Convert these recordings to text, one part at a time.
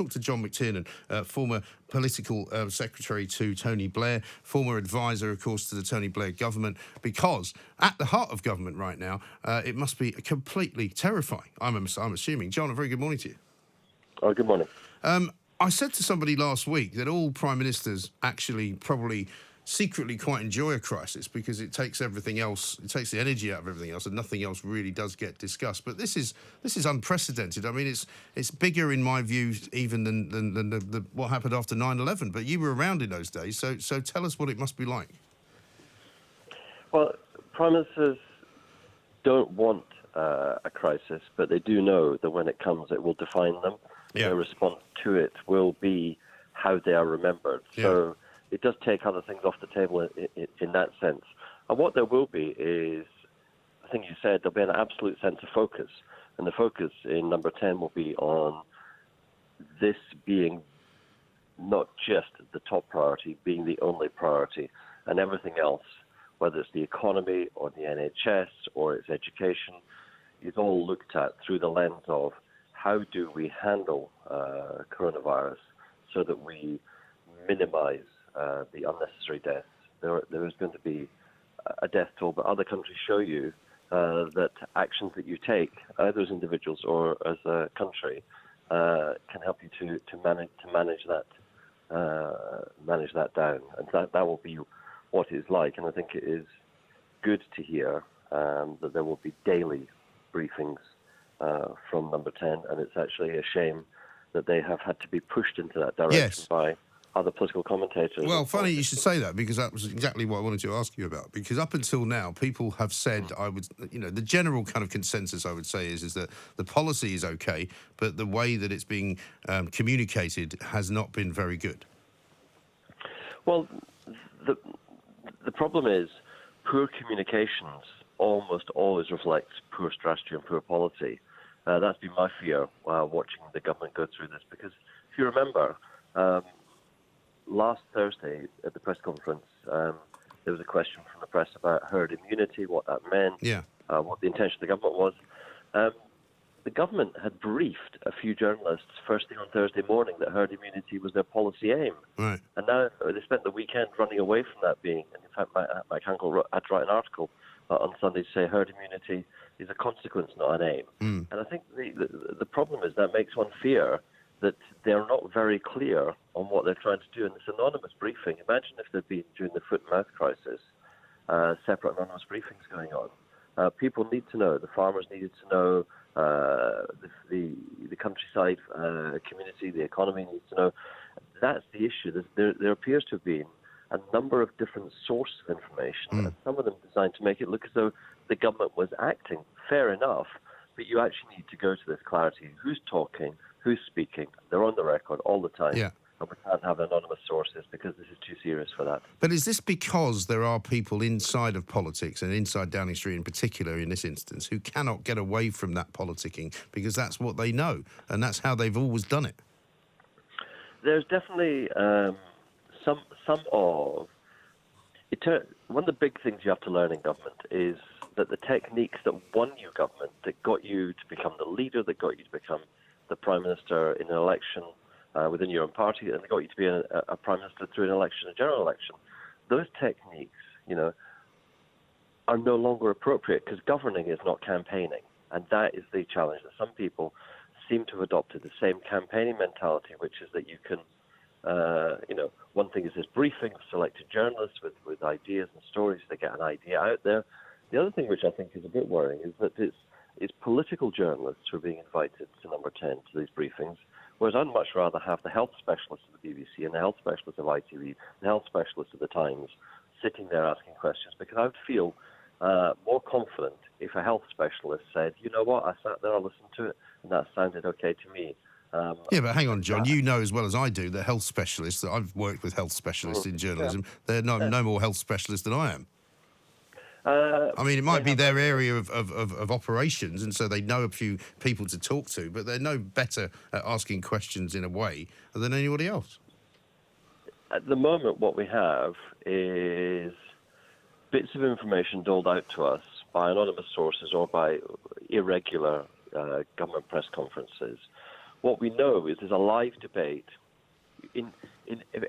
talk to John McTernan, former political secretary to Tony Blair, former advisor, of course, to the Tony Blair government, because at the heart of government right now, it must be completely terrifying, I'm assuming. John, a very good morning to you. Oh, good morning. I said to somebody last week that all prime ministers actually probably secretly quite enjoy a crisis because it takes everything else, it takes the energy out of everything else, and nothing else really does get discussed. But this is unprecedented. I mean, it's bigger in my view even than the what happened after 9/11. But you were around in those days, so tell us what it must be like. Well, prime ministers don't want a crisis, but they do know that when it comes, it will define them. Yeah. Their response to it will be how they are remembered. Yeah. So it does take other things off the table in that sense. And what there will be is, I think you said, there'll be an absolute sense of focus. And the focus in number 10 will be on this being not just the top priority, being the only priority, and everything else, whether it's the economy or the NHS or its education, is all looked at through the lens of how do we handle coronavirus so that we minimize the unnecessary deaths. There is going to be a death toll, but other countries show you that actions that you take, either as individuals or as a country, can help you to manage that down, and that will be what it's like. And I think it is good to hear that there will be daily briefings from number 10, and it's actually a shame that they have had to be pushed into that direction by other political commentators. Well, funny you should say that, because that was exactly what I wanted to ask you about. Because up until now, people have said, the general kind of consensus, I would say, is that the policy is okay, but the way that it's being communicated has not been very good. Well, the problem is poor communications almost always reflects poor strategy and poor policy. That's been my fear while watching the government go through this, because if you remember, last Thursday at the press conference, there was a question from the press about herd immunity, what that meant, what the intention of the government was. The government had briefed a few journalists first thing on Thursday morning that herd immunity was their policy aim. Right. And now they spent the weekend running away from that being. And in fact, Mike Hankel had to write an article on Sunday to say herd immunity is a consequence, not an aim. And I think the problem is that makes one fear that they're not very clear on what they're trying to do. In this anonymous briefing, imagine if there'd been, during the foot and mouth crisis, separate anonymous briefings going on. People need to know. The farmers needed to know. The countryside community, the economy needs to know. That's the issue. There appears to have been a number of different sources of information, and some of them designed to make it look as though the government was acting. Fair enough, but you actually need to go to this clarity. Who's talking? Who's speaking? They're on the record all the time. Yeah. And we can't have anonymous sources because this is too serious for that. But is this because there are people inside of politics, and inside Downing Street in particular in this instance, who cannot get away from that politicking because that's what they know and that's how they've always done it? There's definitely some of it. One of the big things you have to learn in government is that the techniques that won you government, that got you to become the leader, that got you to become the prime minister in an election within your own party, and they got you to be a prime minister through an election, a general election. Those techniques, are no longer appropriate because governing is not campaigning, and that is the challenge. That some people seem to have adopted the same campaigning mentality, which is that you can, one thing is this briefing of selected journalists with ideas and stories to get an idea out there. The other thing, which I think is a bit worrying, is that it's political journalists who are being invited to number 10 to these briefings, whereas I'd much rather have the health specialists of the BBC and the health specialists of ITV, the health specialists of the Times, sitting there asking questions, because I would feel more confident if a health specialist said, you know what, I sat there, I listened to it, and that sounded okay to me. Yeah, but hang on, John, you know as well as I do that health specialists, that I've worked with health specialists in journalism, they're no more health specialists than I am. I mean, it might be their area of operations, and so they know a few people to talk to, but they're no better at asking questions in a way than anybody else. At the moment, what we have is bits of information doled out to us by anonymous sources or by irregular government press conferences, What we know is there's a live debate in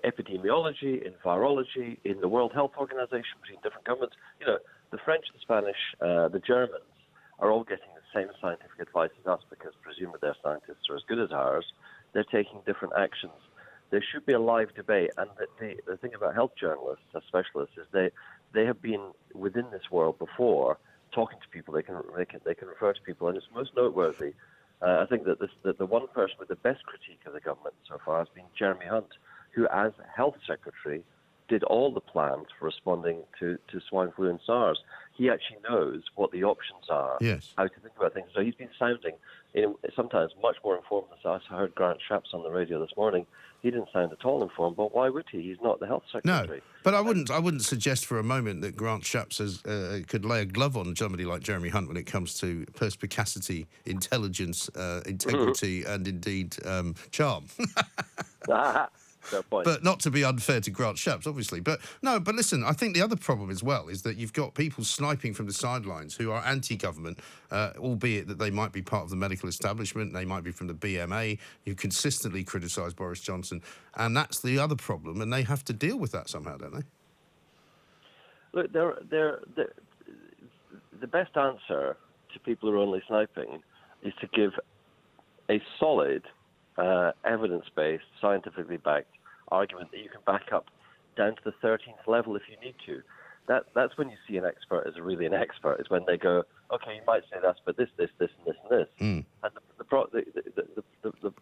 epidemiology, in virology, in the World Health Organization, between different governments. The French, the Spanish, the Germans are all getting the same scientific advice as us because presumably their scientists are as good as ours. They're taking different actions. There should be a live debate, and the thing about health journalists as specialists is they have been within this world before, talking to people. They can refer to people, and it's most noteworthy. I think that the one person with the best critique of the government so far has been Jeremy Hunt, who, as health secretary, did all the plans for responding to swine flu and SARS. He actually knows what the options are, Yes. how to think about things. So he's been sounding sometimes much more informed than us. I heard Grant Shapps on the radio this morning. He didn't sound at all informed, but why would he? He's not the health secretary. No, but I wouldn't suggest for a moment that Grant Shapps could lay a glove on somebody like Jeremy Hunt when it comes to perspicacity, intelligence, integrity, and indeed charm. Fair point. But not to be unfair to Grant Shapps, obviously. But listen, I think the other problem as well is that you've got people sniping from the sidelines who are anti-government, albeit that they might be part of the medical establishment, they might be from the BMA, who consistently criticise Boris Johnson. And that's the other problem, and they have to deal with that somehow, don't they? Look, the best answer to people who are only sniping is to give a solid, evidence-based, scientifically backed argument that you can back up down to the 13th level if you need to. That's when you see an expert as really an expert, is when they go, okay, you might say this, but this, and this, and this. And the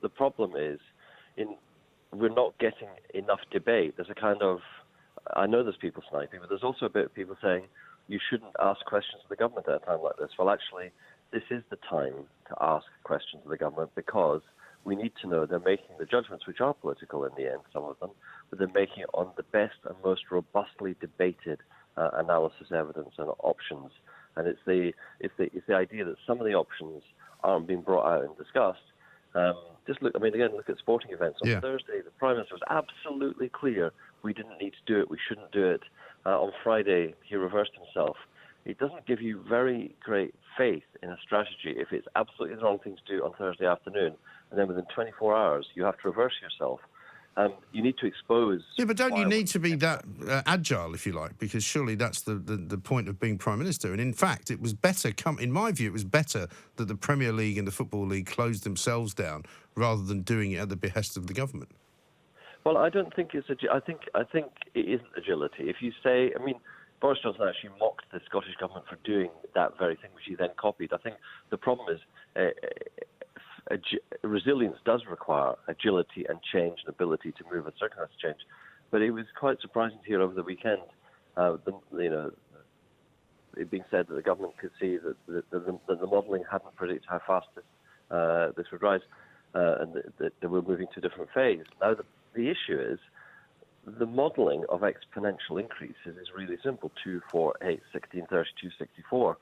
problem is, we're not getting enough debate. There's a kind of, I know there's people sniping, but there's also a bit of people saying you shouldn't ask questions of the government at a time like this. Well, actually, this is the time to ask questions of the government, because we need to know they're making the judgments, which are political in the end, some of them, but they're making it on the best and most robustly debated analysis, evidence, and options. And it's the idea that some of the options aren't being brought out and discussed. Just look at sporting events. On Thursday, the Prime Minister was absolutely clear we didn't need to do it, we shouldn't do it. On Friday, he reversed himself. It doesn't give you very great faith in a strategy if it's absolutely the wrong thing to do on Thursday afternoon, and then within 24 hours you have to reverse yourself. You need to expose... Yeah, but don't you need to be that agile, if you like, because surely that's the point of being Prime Minister. And in fact, it was better, in my view, it was better that the Premier League and the Football League closed themselves down rather than doing it at the behest of the government. Well, I don't think it's... I think it isn't agility. If you say... Boris Johnson actually mocked the Scottish government for doing that very thing, which he then copied. I think the problem is resilience does require agility and change and ability to move with circumstances change. But it was quite surprising to hear over the weekend, it being said that the government could see that the modelling hadn't predicted how fast this would rise, and that they were moving to a different phase. Now, the issue is, the modelling of exponential increases is really simple: 2, 4, 8, 16, 32, 64.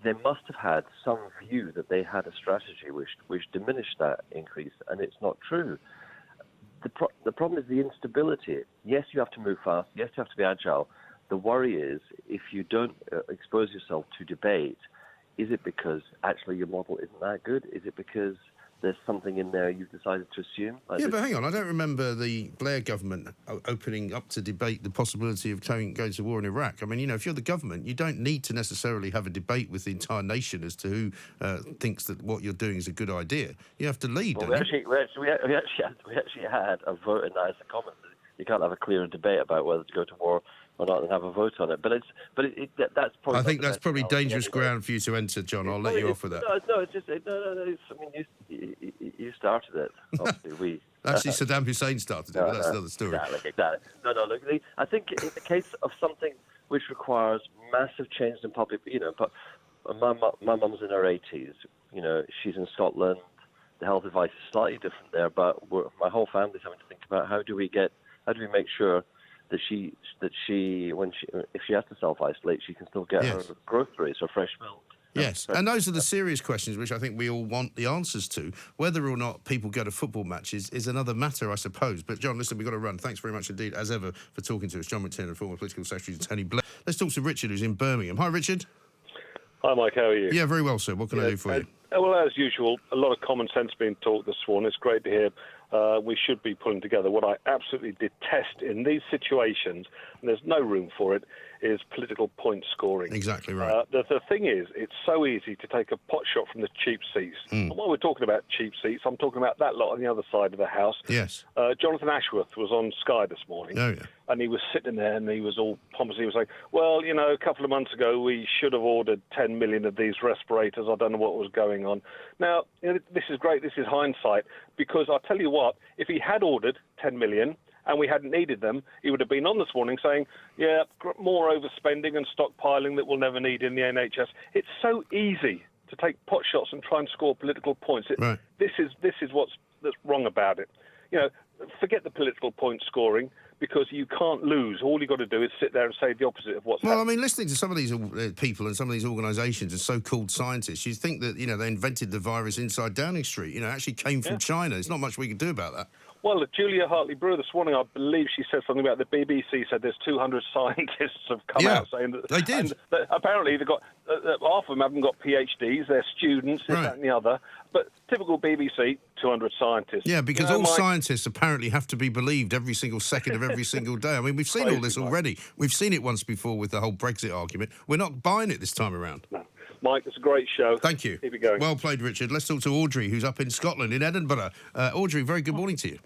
They must have had some view that they had a strategy which diminished that increase, and it's not true. The problem is the instability. Yes, you have to move fast. Yes, you have to be agile. The worry is, if you don't expose yourself to debate, is it because actually your model isn't that good? Is it because there's something in there you've decided to assume? But hang on, I don't remember the Blair government opening up to debate the possibility of going to war in Iraq. If you're the government, you don't need to necessarily have a debate with the entire nation as to who thinks that what you're doing is a good idea. You have to lead, don't you? We actually had a vote in the House of Commons. You can't have a clear debate about whether to go to war or not and have a vote on it. But that's probably... I think that's probably dangerous ground for you to enter, John. I'll let you off with that. You started it. Obviously, Actually, Saddam Hussein started it, but that's another story. Exactly. No, look, I think in the case of something which requires massive change in public, but my mum's in her 80s. She's in Scotland. The health advice is slightly different there, but my whole family's having to think about how do we make sure that if she has to self-isolate, she can still get her groceries or fresh milk. Yes, and those are the serious questions which I think we all want the answers to. Whether or not people go to football matches is another matter, I suppose. But, John, listen, we've got to run. Thanks very much indeed, as ever, for talking to us. John McTernan, former political secretary to Tony Blair. Let's talk to Richard, who's in Birmingham. Hi, Richard. Hi, Mike. How are you? Yeah, very well, sir. What can I do for you? Well, as usual, a lot of common sense being talked this morning. It's great to hear. We should be pulling together. What I absolutely detest in these situations, and there's no room for it, is political point scoring. Exactly right. The thing is, it's so easy to take a pot shot from the cheap seats. And while we're talking about cheap seats, I'm talking about that lot on the other side of the house. Yes. Jonathan Ashworth was on Sky this morning. Oh, yeah. And he was sitting there and he was all pompous. He was like, well, a couple of months ago we should have ordered 10 million of these respirators. I don't know what was going on. Now, this is great. This is hindsight, because I'll tell you what, if he had ordered 10 million and we hadn't needed them, he would have been on this morning saying, yeah, more overspending and stockpiling that we'll never need in the NHS. It's so easy to take pot shots and try and score political points. Right. This is that's wrong about it. Forget the political point scoring, because you can't lose. All you've got to do is sit there and say the opposite of what's happening. Well, I mean, listening to some of these people and some of these organisations and so-called scientists, you'd think that, they invented the virus inside Downing Street. It actually came from China. There's not much we can do about that. Well, Julia Hartley-Brewer this morning, I believe she said something about the BBC said there's 200 scientists have come out saying that... They did. And that apparently they've got... half of them haven't got PhDs, they're students, this, that and the other. But typical BBC, 200 scientists. Yeah, because all scientists apparently have to be believed every single second of every single day. I mean, we've seen all this already. We've seen it once before with the whole Brexit argument. We're not buying it this time around. No. Mike, it's a great show. Thank you. Keep it going. Well played, Richard. Let's talk to Audrey, who's up in Scotland, in Edinburgh. Audrey, very good morning to you.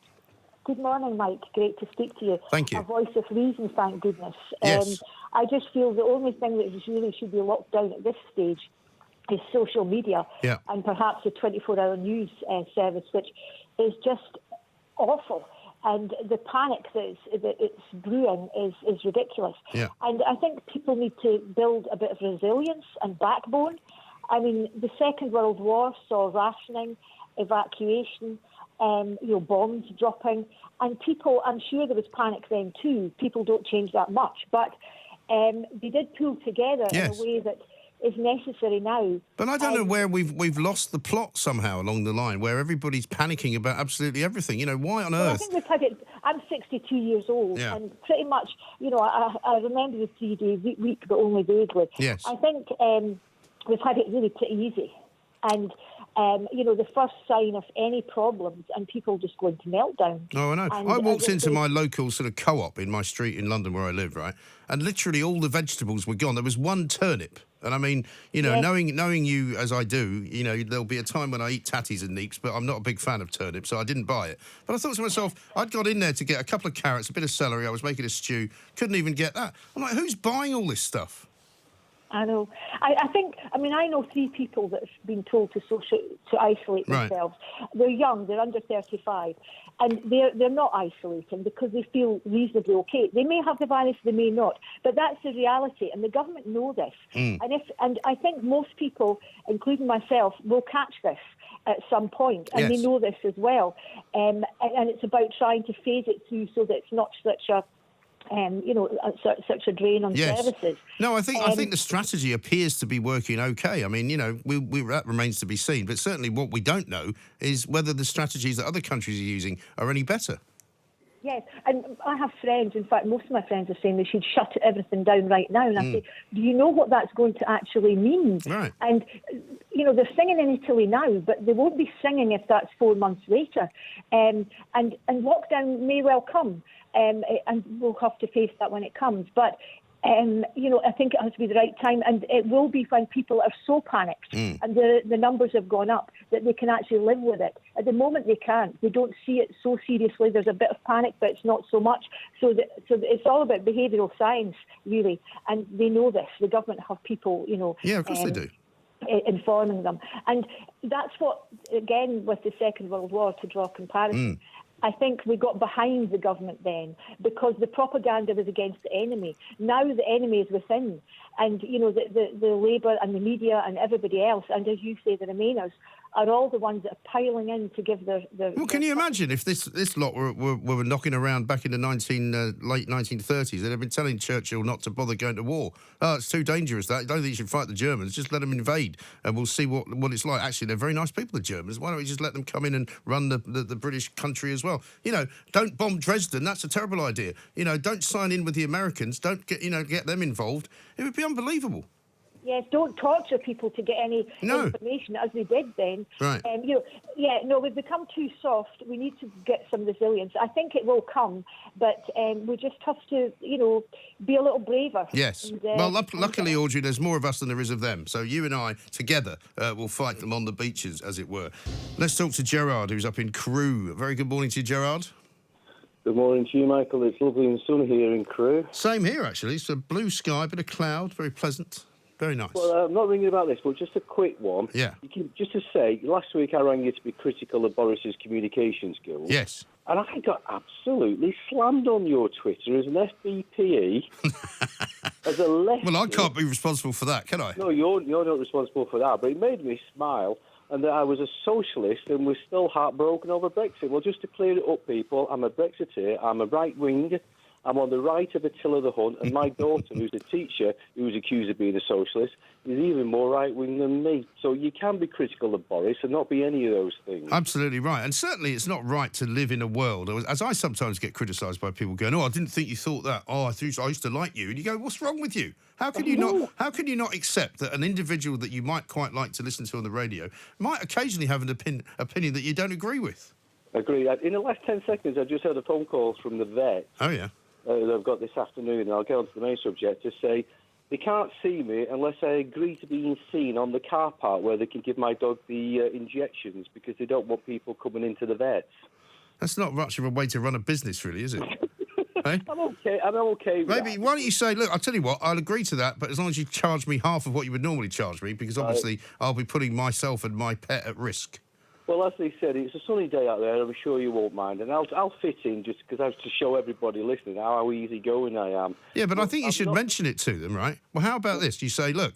Good morning, Mike. Great to speak to you. Thank you. A voice of reason, thank goodness. Yes. I just feel the only thing that really should be locked down at this stage is social media and perhaps the 24-hour news service, which is just awful. And the panic that it's brewing is ridiculous. Yeah. And I think people need to build a bit of resilience and backbone. I mean, the Second World War saw rationing, evacuation, bombs dropping, and people, I'm sure there was panic then too. People don't change that much, but they did pull together in a way that is necessary now. But I don't know where we've lost the plot somehow along the line, where everybody's panicking about absolutely everything. Why on earth? I think we've had it. I'm 62 years old, and pretty much, I remember the 3-day week, but only vaguely. Yes. I think we've had it really pretty easy, and the first sign of any problems and people just go into meltdown. Oh, I know. And I walked into my local sort of co-op in my street in London where I live, right? And literally all the vegetables were gone. There was one turnip. And I mean, knowing you as I do, there'll be a time when I eat tatties and neeps, but I'm not a big fan of turnips, so I didn't buy it. But I thought to myself, I'd got in there to get a couple of carrots, a bit of celery. I was making a stew. Couldn't even get that. I'm like, who's buying all this stuff? I know. I know 3 people that have been told to isolate themselves. Right. They're young, they're under 35, and they're not isolating because they feel reasonably okay. They may have the virus, they may not, but that's the reality, and the government know this. And I think most people, including myself, will catch this at some point, and they know this as well. And it's about trying to phase it through so that it's not such a such a drain on services. No, I think the strategy appears to be working okay. I mean, that remains to be seen. But certainly what we don't know is whether the strategies that other countries are using are any better. Yes, and I have friends, in fact, most of my friends are saying they should shut everything down right now. And I say, do you know what that's going to actually mean? Right. And, they're singing in Italy now, but they won't be singing if that's 4 months later. And lockdown may well come, and we'll have to face that when it comes. But I think it has to be the right time, and it will be when people are so panicked and the numbers have gone up that they can actually live with it. At the moment, they can't. They don't see it so seriously. There's a bit of panic, but it's not so much. So it's all about behavioural science, really, and they know this. The government have people, Yeah, of course they do. Informing them. And that's what, again, with the Second World War, to draw a comparison, I think we got behind the government then because the propaganda was against the enemy. Now the enemy is within. And, the Labour and the media and everybody else, and as you say, the Remainers, are all the ones that are piling in to give their... Well, can you imagine if this lot were knocking around back in the late 1930s? They'd have been telling Churchill not to bother going to war. Oh, it's too dangerous. I don't think you should fight the Germans. Just let them invade and we'll see what it's like. Actually, they're very nice people, the Germans. Why don't we just let them come in and run the British country as well? Don't bomb Dresden. That's a terrible idea. Don't sign in with the Americans. Don't get them involved. It would be unbelievable. Yes, don't torture people to get any information, as they did then. Right. We've become too soft. We need to get some resilience. I think it will come, but we just have to, be a little braver. Yes. Luckily, Audrey, there's more of us than there is of them. So you and I, together, will fight them on the beaches, as it were. Let's talk to Gerard, who's up in Crewe. Very good morning to you, Gerard. Good morning to you, Michael. It's lovely and sunny here in Crewe. Same here, actually. It's a blue sky, bit of cloud, very pleasant. Very nice. Well, I'm not ringing about this, but just a quick one. Yeah. Just to say, last week I rang you to be critical of Boris's communication skills. Yes. And I got absolutely slammed on your Twitter as an FBPE, as a leftist. Well, I can't be responsible for that, can I? No, you're not responsible for that, but it made me smile, and that I was a socialist and was still heartbroken over Brexit. Well, just to clear it up, people, I'm a Brexiteer, I'm a right-wing, I'm on the right of Attila the Hun, and my daughter, who's a teacher, who's accused of being a socialist, is even more right-wing than me. So you can be critical of Boris and not be any of those things. Absolutely right. And certainly it's not right to live in a world, as I sometimes get criticised by people going, I didn't think you thought that. I used to like you. And you go, what's wrong with you? How can you not accept that an individual that you might quite like to listen to on the radio might occasionally have an opinion that you don't agree with? Agree. In the last 10 seconds, I just had a phone call from the vet. Oh, yeah. That I've got this afternoon, and I'll get on to the main subject, to say they can't see me unless I agree to being seen on the car park where they can give my dog the injections, because they don't want people coming into the vets. That's not much of a way to run a business, really, is it? Hey? I'm okay with Maybe, that. why don't you say, look, I'll tell you what, I'll agree to that, but as long as you charge me half of what you would normally charge me, because obviously I'll be putting myself and my pet at risk. Well, as they said, it's a sunny day out there. I'm sure you won't mind, and I'll fit in just because I have to show everybody listening how easy going I am. Yeah, but I think you should mention it to them, right? Well, how about this? You say, look,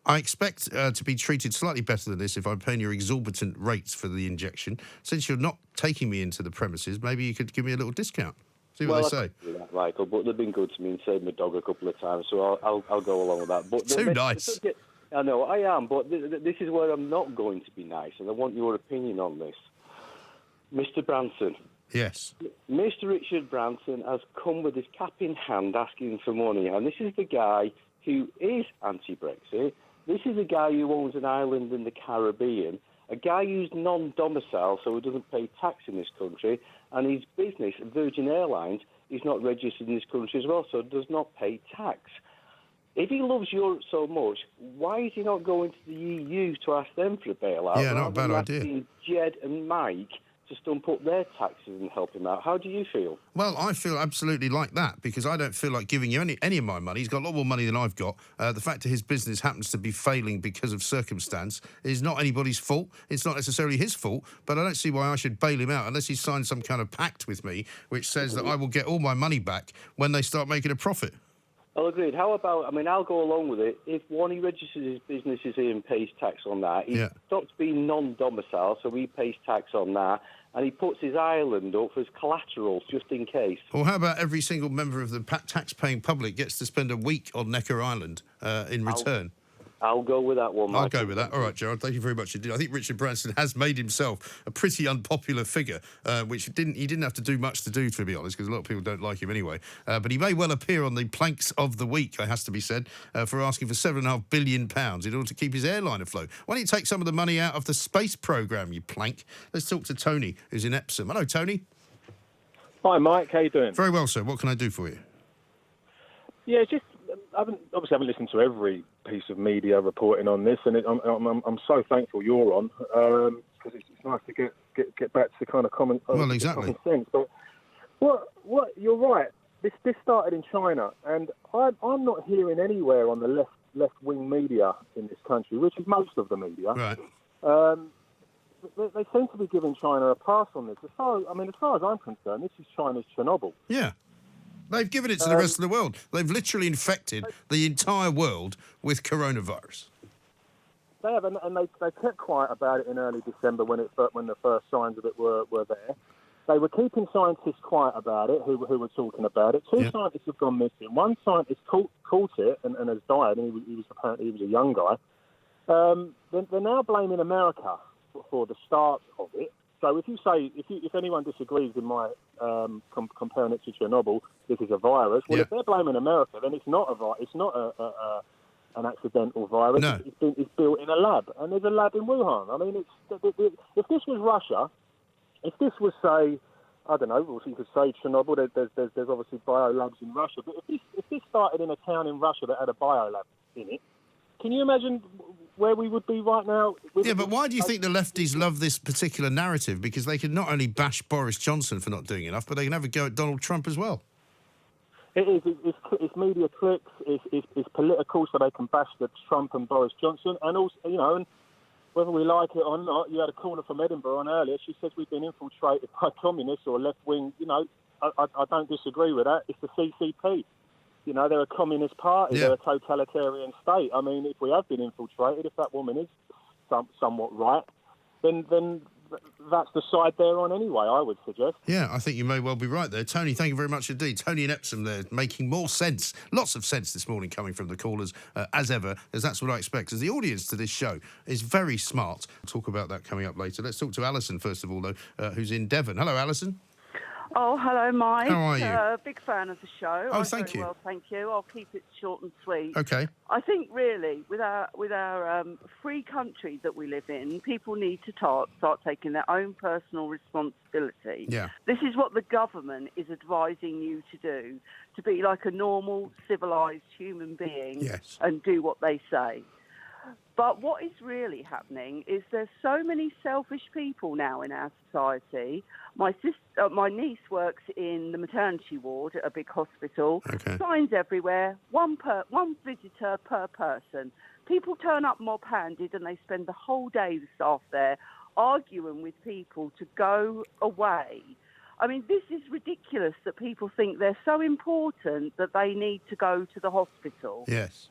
I expect to be treated slightly better than this if I'm paying your exorbitant rates for the injection. Since you're not taking me into the premises, maybe you could give me a little discount. See what they say. I can do that, Michael, but they've been good to me and saved my dog a couple of times, so I'll go along with that. But Too nice. I know, I am, but this is where I'm not going to be nice, and I want your opinion on this. Mr. Branson. Yes. Mr. Richard Branson has come with his cap in hand asking for money, and this is the guy who is anti-Brexit. This is a guy who owns an island in the Caribbean, a guy who's non-domicile, so he doesn't pay tax in this country, and his business, Virgin Airlines, is not registered in this country as well, so does not pay tax. If he loves Europe so much, why is he not going to the EU to ask them for a bailout? Yeah, not a bad idea. Asking Jed and Mike to stump up their taxes and help him out. How do you feel? Well, I feel absolutely like that, because I don't feel like giving you any of my money. He's got a lot more money than I've got. The fact that his business happens to be failing because of circumstance is not anybody's fault. It's not necessarily his fault, but I don't see why I should bail him out unless he signed some kind of pact with me which says that I will get all my money back when they start making a profit. Well, agreed. How about, I'll go along with it. If one, he registers his businesses here and pays tax on that, he stops being non-domicile, so he pays tax on that, and he puts his island up as collateral just in case. Or how about every single member of the tax-paying public gets to spend a week on Necker Island in return? I'll go with that one, Mike. I'll go with that. All right, Gerard, thank you very much indeed. I think Richard Branson has made himself a pretty unpopular figure, which he didn't have to do much to do, to be honest, because a lot of people don't like him anyway. But he may well appear on the planks of the week, it has to be said, for asking for £7.5 billion in order to keep his airline afloat. Why don't you take some of the money out of the space programme, you plank? Let's talk to Tony, who's in Epsom. Hello, Tony. Hi, Mike. How you doing? Very well, sir. What can I do for you? Yeah, just I haven't listened to every piece of media reporting on this, and I'm so thankful you're on, because it's nice to get back to kind of common exactly. common sense. But what you're right. This started in China, and I'm not hearing anywhere on the left wing media in this country, which is most of the media. Right. They seem to be giving China a pass on this. As far as I'm concerned, this is China's Chernobyl. Yeah. They've given it to the rest of the world. They've literally infected the entire world with coronavirus. They have, and they kept quiet about it in early December when the first signs of it were there. They were keeping scientists quiet about it, who were talking about it. Two scientists have gone missing. One scientist caught it and has died, and he was a young guy. They're now blaming America for the start of it. So if anyone disagrees with my comparing it to Chernobyl, this is a virus. Well, if they're blaming America, then it's not an accidental virus. No. It's built in a lab, and there's a lab in Wuhan. I mean, if this was Russia, if this was, say, I don't know, well, you could say Chernobyl, there's obviously biolabs in Russia, but if this started in a town in Russia that had a biolab in it, can you imagine where we would be right now? Yeah, but why do you think the lefties love this particular narrative? Because they can not only bash Boris Johnson for not doing enough, but they can have a go at Donald Trump as well. It is. It's media clicks. It's political, so they can bash the Trump and Boris Johnson, and also, you know, and whether we like it or not, you had a caller from Edinburgh on earlier. She says we've been infiltrated by communists or left wing. You know, I don't disagree with that. It's the CCP. You know, they're a communist party. Yeah. They're a totalitarian state. I mean, if we have been infiltrated, if that woman is somewhat right, then that's the side they're on anyway, I would suggest. Yeah, I think you may well be right there. Tony, thank you very much indeed. Tony in Epsom there, making more sense, lots of sense this morning coming from the callers, as ever, as that's what I expect, as the audience to this show is very smart. We'll talk about that coming up later. Let's talk to Alison, first of all, though, who's in Devon. Hello, Alison. Oh, hello, Mike. How are you? Big fan of the show. Oh, I'm thank very you. Well, thank you. I'll keep it short and sweet. Okay. I think really, with our free country that we live in, people need to start taking their own personal responsibility. Yeah. This is what the government is advising you to do, to be like a normal, civilised human being. Yes. And do what they say. But what is really happening is there's so many selfish people now in our society. My niece works in the maternity ward at a big hospital. Okay. Signs everywhere, one visitor per person. People turn up mob-handed and they spend the whole day, the staff there, arguing with people to go away. I mean, this is ridiculous that people think they're so important that they need to go to the hospital. Yes.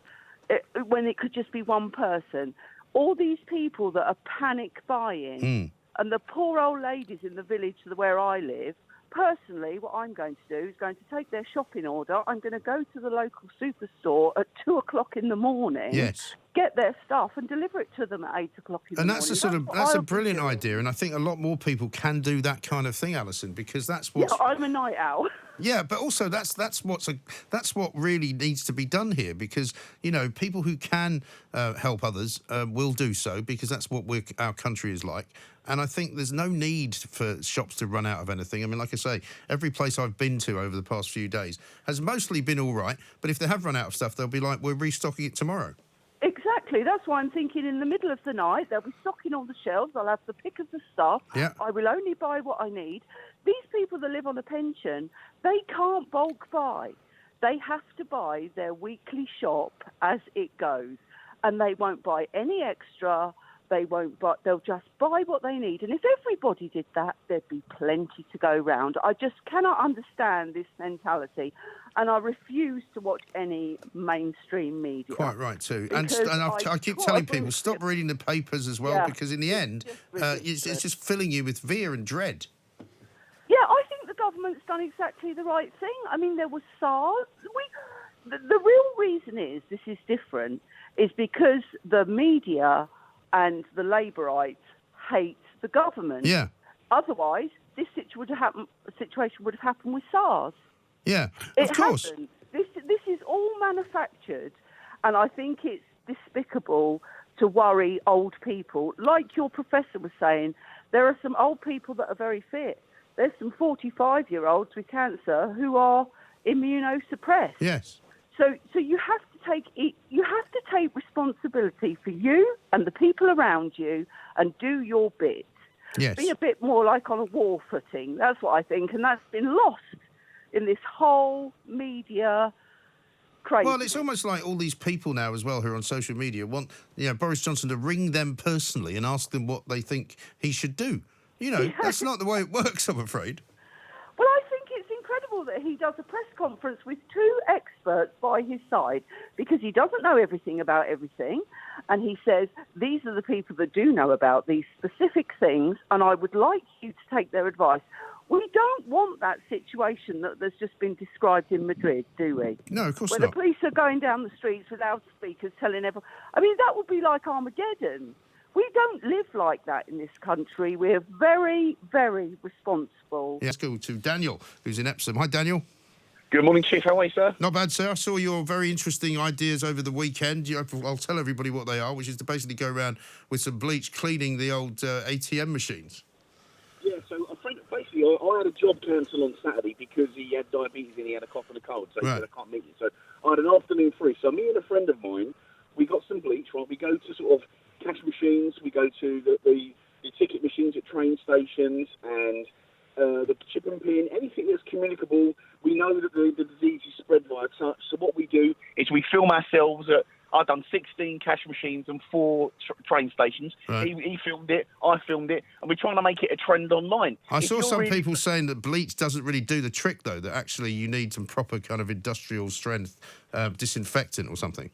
When it could just be one person. All these people that are panic buying, and the poor old ladies in the village where I live, personally, what I'm going to do is going to take their shopping order. I'm going to go to the local superstore at 2 o'clock in the morning. Yes. Get their stuff and deliver it to them at 8 o'clock in the morning. And that's a brilliant idea, and I think a lot more people can do that kind of thing, Alison, because that's what. Yeah, I'm a night owl. Yeah, but also that's what really needs to be done here, because you know people who can help others will do so, because that's what our country is like. And I think there's no need for shops to run out of anything. I mean, like I say, every place I've been to over the past few days has mostly been all right, but if they have run out of stuff, they'll be like, we're restocking it tomorrow. Exactly. That's why I'm thinking in the middle of the night, they'll be stocking all the shelves. I'll have the pick of the stuff. Yeah. I will only buy what I need. These people that live on a pension, they can't bulk buy. They have to buy their weekly shop as it goes. And they won't buy any extra. They won't buy, they'll just buy what they need. And if everybody did that, there'd be plenty to go round. I just cannot understand this mentality. And I refuse to watch any mainstream media. Quite right, too. And Because I keep telling people, stop reading the papers as well, because in the end, it's just filling you with fear and dread. Yeah, I think the government's done exactly the right thing. I mean, there was SARS. The real reason this is different, is because the media and the Labourites hate the government. Yeah. Otherwise, this situation would have happened with SARS. Yeah, It course. hasn't. This is all manufactured, and I think it's despicable to worry old people. Like your professor was saying, there are some old people that are very fit. There's some 45-year-olds with cancer who are immunosuppressed. Yes. So you have to take responsibility for you and the people around you and do your bit. Yes. Be a bit more like on a war footing. That's what I think, and that's been lost in this whole media crazy. Well, it's almost like all these people now as well who are on social media want Boris Johnson to ring them personally and ask them what they think he should do. You know, that's not the way it works, I'm afraid. Well, I think it's incredible that he does a press conference with two experts by his side, because he doesn't know everything about everything. And he says, these are the people that do know about these specific things, and I would like you to take their advice. We don't want that situation that's just been described in Madrid, do we? No, of course not. Where the police are going down the streets with loudspeakers telling everyone. I mean, that would be like Armageddon. We don't live like that in this country. We're very, very responsible. Yeah, let's go to Daniel, who's in Epsom. Hi, Daniel. Good morning, Chief. How are you, sir? Not bad, sir. I saw your very interesting ideas over the weekend. I'll tell everybody what they are, which is to basically go around with some bleach cleaning the old ATM machines. Yeah, so a friend, basically, I had a job cancel on Saturday because he had diabetes and he had a cough and a cold, so he said, I can't meet you. So I had an afternoon free. So me and a friend of mine, we got some bleach, right? We go to sort of cash machines, we go to the ticket machines at train stations and the chip and pin, anything that's communicable. We know that the disease is spread via touch, so what we do is we film ourselves at, I've done 16 cash machines and 4 train stations. Right. He filmed it, I filmed it, and we're trying to make it a trend online. I saw some people saying that bleach doesn't really do the trick, though, that actually you need some proper kind of industrial strength disinfectant or something.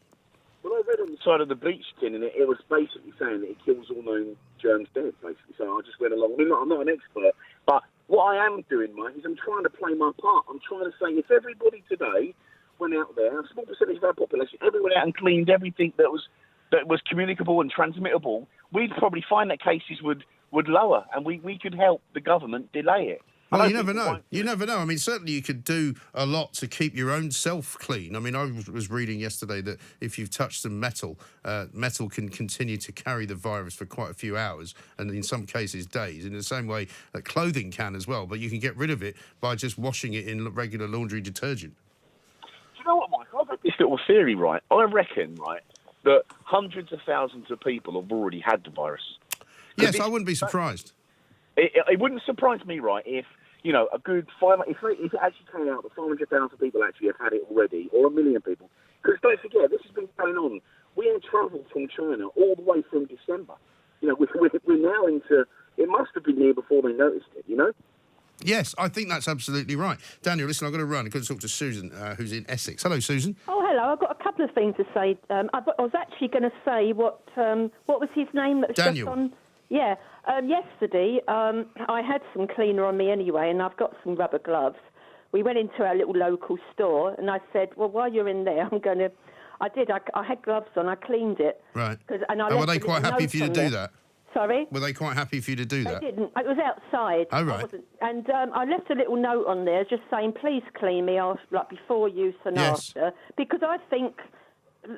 Well, I read on the side of the bleach tin, and it was basically saying that it kills all known germs dead, basically. So I just went along. I mean, I'm not an expert, but what I am doing, Mike, is I'm trying to play my part. I'm trying to say if everybody today went out there, a small percentage of our population, everyone out and cleaned everything that was communicable and transmittable, we'd probably find that cases would lower, and we could help the government delay it. Well, you never know. You never know. I mean, certainly you could do a lot to keep your own self clean. I mean, I was reading yesterday that if you've touched some metal, metal can continue to carry the virus for quite a few hours, and in some cases days, in the same way that clothing can as well. But you can get rid of it by just washing it in regular laundry detergent. Do you know what, Mike? I've had this little theory, right? I reckon, right, that hundreds of thousands of people have already had the virus. Yes, I wouldn't be surprised. It wouldn't surprise me, right, if, you know, a good if it actually came out that 500,000 people actually have had it already, or 1 million people. Because don't forget, this has been going on. We had travel from China all the way from December. You know, we're now into, it must have been here before they noticed it, you know? Yes, I think that's absolutely right. Daniel, listen, I've got to run. I've got to talk to Susan, who's in Essex. Hello, Susan. Oh, hello. I've got a couple of things to say. I was actually going to say what was his name? That was Daniel. Just on, yeah. Yesterday, I had some cleaner on me anyway, and I've got some rubber gloves. We went into our little local store, and I said, well, while you're in there, I'm going to... I had gloves on, I cleaned it. Right. And were they quite happy for you to do that? Sorry? Were they quite happy for you to do that? They didn't. It was outside. Oh, right. And I left a little note on there just saying, please clean me before use and after. Because I think...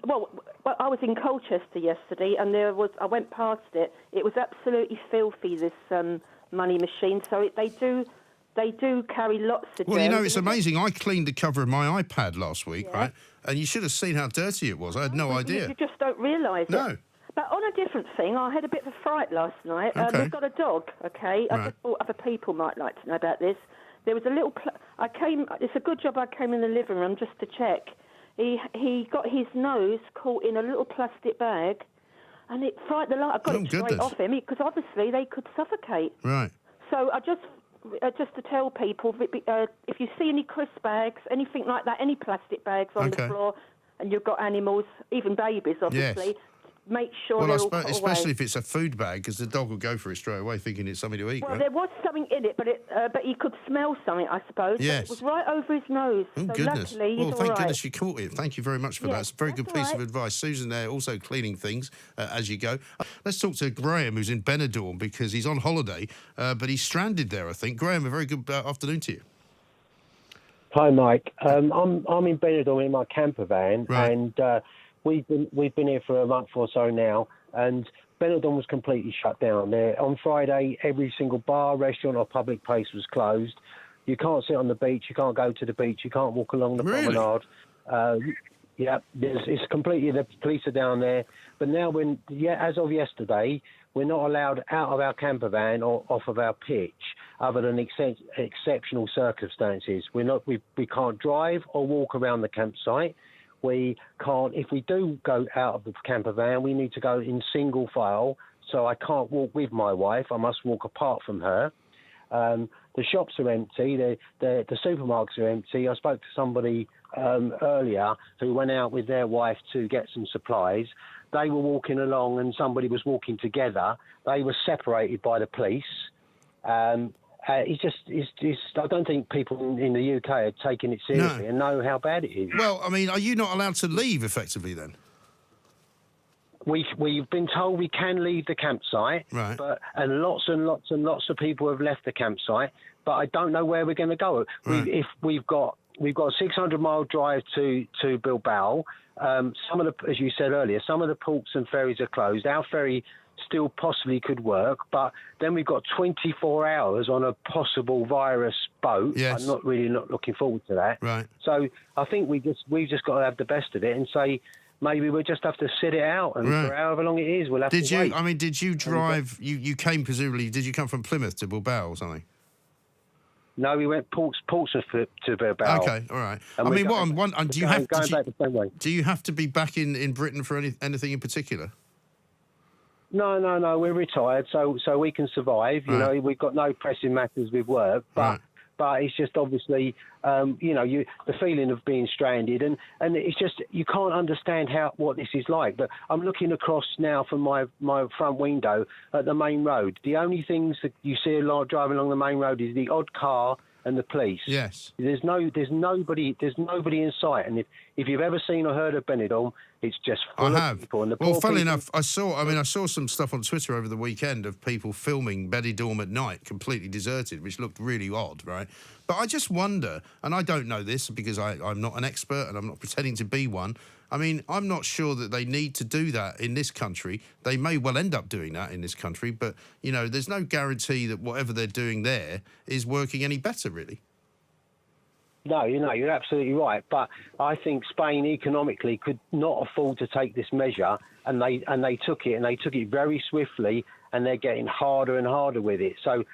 Well, I was in Colchester yesterday, and I went past it. It was absolutely filthy, this money machine. So they do carry lots of germs. Well, you know, it's amazing. I cleaned the cover of my iPad last week, right? And you should have seen how dirty it was. I had no idea. You just don't realise it. No. But on a different thing, I had a bit of a fright last night. Okay. We've got a dog, okay? I just thought other people might like to know about this. There was a little... It's a good job I came in the living room just to check. He got his nose caught in a little plastic bag, and it frightened the light. I got it straight off him because obviously they could suffocate. Right. So I just to tell people, if you see any crisp bags, anything like that, any plastic bags on the floor, and you've got animals, even babies, obviously. Make sure they're all put away. Especially if it's a food bag, because the dog will go for it straight away, thinking it's something to eat. Well, there was something in it, but he could smell something, I suppose. Yes. It was right over his nose. Oh, so goodness. Luckily, he's thank goodness you caught it. Thank you very much for that. It's a very good piece of advice. Susan there, also cleaning things as you go. Let's talk to Graham, who's in Benidorm, because he's on holiday, but he's stranded there, I think. Graham, a very good afternoon to you. Hi, Mike. I'm in Benidorm in my camper van, and we've been here for a month or so now, and Benidorm was completely shut down. There on Friday, every single bar, restaurant, or public place was closed. You can't sit on the beach. You can't go to the beach. You can't walk along the promenade. It's completely. The police are down there. But now, as of yesterday, we're not allowed out of our camper van or off of our pitch, other than exceptional circumstances. We can't drive or walk around the campsite. We can't. If we do go out of the camper van, we need to go in single file. So I can't walk with my wife. I must walk apart from her. The shops are empty. The supermarkets are empty. I spoke to somebody earlier who went out with their wife to get some supplies. They were walking along and somebody was walking together. They were separated by the police. I don't think people in the UK are taking it seriously and know how bad it is. Well, I mean, are you not allowed to leave effectively then? We've been told we can leave the campsite, and lots of people have left the campsite, but I don't know where we're going to go. If we've got we've got a 600-mile drive to Bilbao. Some of the, as you said earlier, some of the ports and ferries are closed. Our ferry still possibly could work, but then we've got 24 hours on a possible virus boat. Yes. I'm not looking forward to that. Right. So I think we've just got to have the best of it and say maybe we'll just have to sit it out, and for however long it is, we'll have to wait. I mean, did you drive? You came presumably. Did you come from Plymouth to Bilbao or something? No, we went Portsmouth to Bilbao. Okay, all right. I mean, do you have going back the same way? Do you have to be back in Britain for anything in particular? No. We're retired, so we can survive. You know, we've got no pressing matters with work, but it's just obviously, the feeling of being stranded, and it's just you can't understand what this is like. But I'm looking across now from my front window at the main road. The only things that you see a lot driving along the main road is the odd car and the police. Yes. There's nobody in sight. And if you've ever seen or heard of Benidorm, it's just full of people. And funnily enough, I saw some stuff on Twitter over the weekend of people filming Benidorm at night, completely deserted, which looked really odd, right? But I just wonder, and I don't know this because I'm not an expert and I'm not pretending to be one. I mean, I'm not sure that they need to do that in this country. They may well end up doing that in this country, but, there's no guarantee that whatever they're doing there is working any better, really. No, you're absolutely right. But I think Spain economically could not afford to take this measure, and they took it, and they took it very swiftly, and they're getting harder and harder with it. So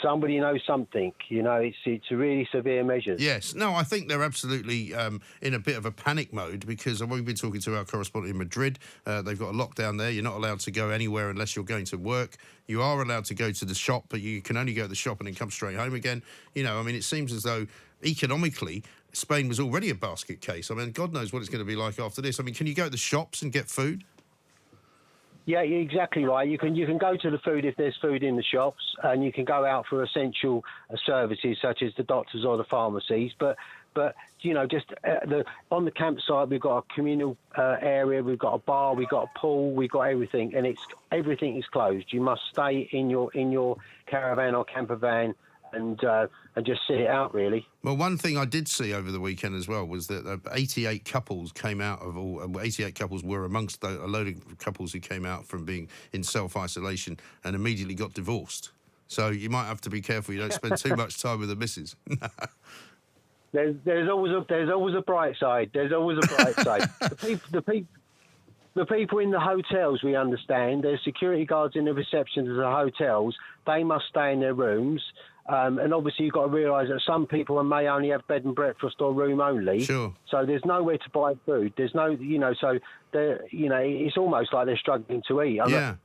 somebody knows something. It's really severe measures. Yes. No, I think they're absolutely in a bit of a panic mode because we've been talking to our correspondent in Madrid. They've got a lockdown there. You're not allowed to go anywhere unless you're going to work. You are allowed to go to the shop, but you can only go to the shop and then come straight home again. It seems as though economically Spain was already a basket case. I mean, God knows what it's going to be like after this. I mean, can you go to the shops and get food? Yeah, you're exactly right. You can go to the food if there's food in the shops, and you can go out for essential services such as the doctors or the pharmacies. But just on the campsite, we've got a communal area, we've got a bar, we've got a pool, we've got everything, and everything is closed. You must stay in your caravan or camper van and just sit it out, really. Well, one thing I did see over the weekend as well was that 88 couples were amongst a load of couples who came out from being in self-isolation and immediately got divorced. So you might have to be careful you don't spend too much time with the missus. There's always a bright side. There's always a bright side. The people in the hotels, we understand, there's security guards in the receptions of the hotels. They must stay in their rooms. And obviously, you've got to realise that some people may only have bed and breakfast or room only. Sure. So there's nowhere to buy food. There's no, so it's almost like they're struggling to eat. And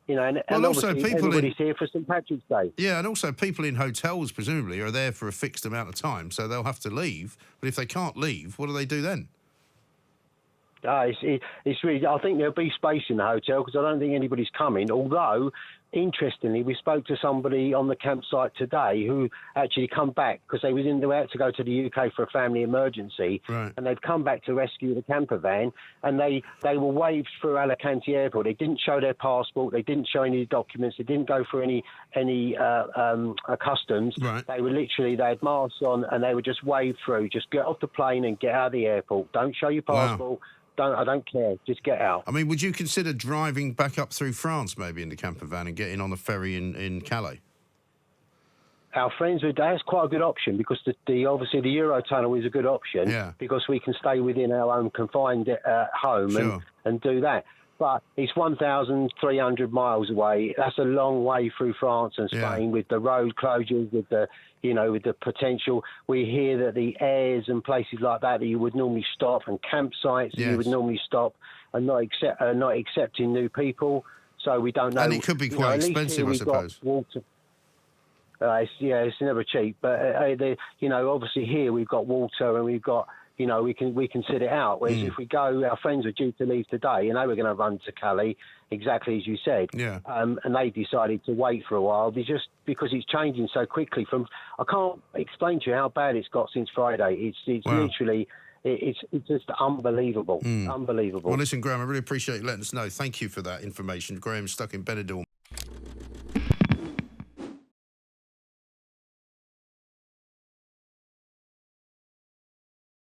also everybody's here for St Patrick's Day. Yeah, and also people in hotels presumably are there for a fixed amount of time, so they'll have to leave. But if they can't leave, what do they do then? It's really. I think there'll be space in the hotel because I don't think anybody's coming. Although, interestingly, we spoke to somebody on the campsite today who actually come back because they had to go to the UK for a family emergency, right. And they've come back to rescue the camper van, and they were waved through Alicante Airport. They didn't show their passport, they didn't show any documents, they didn't go for any customs. Right. They had masks on, and they were just waved through. Just get off the plane and get out of the airport. Don't show your passport. Wow. I don't care. Just get out. I mean, would you consider driving back up through France, maybe in the camper van, and getting on a ferry in Calais? Our friends that's quite a good option because obviously the Eurotunnel is a good option because we can stay within our own confined home and do that. But it's 1,300 miles away. That's a long way through France and Spain with the road closures, with the potential. We hear that the airs and places like that you would normally stop, and campsites that you would normally stop, are not accepting new people. So we don't know. And it could be quite expensive, I suppose. Water. It's never cheap. But obviously here we've got water and we've got. We can sit it out. Whereas if we go, our friends were due to leave today, and they were going to run to Calais, exactly as you said. Yeah. And they decided to wait for a while, just because it's changing so quickly. I can't explain to you how bad it's got since Friday. It's literally, it's just unbelievable. Unbelievable. Well, listen, Graham, I really appreciate you letting us know. Thank you for that information. Graham's stuck in Benidorm.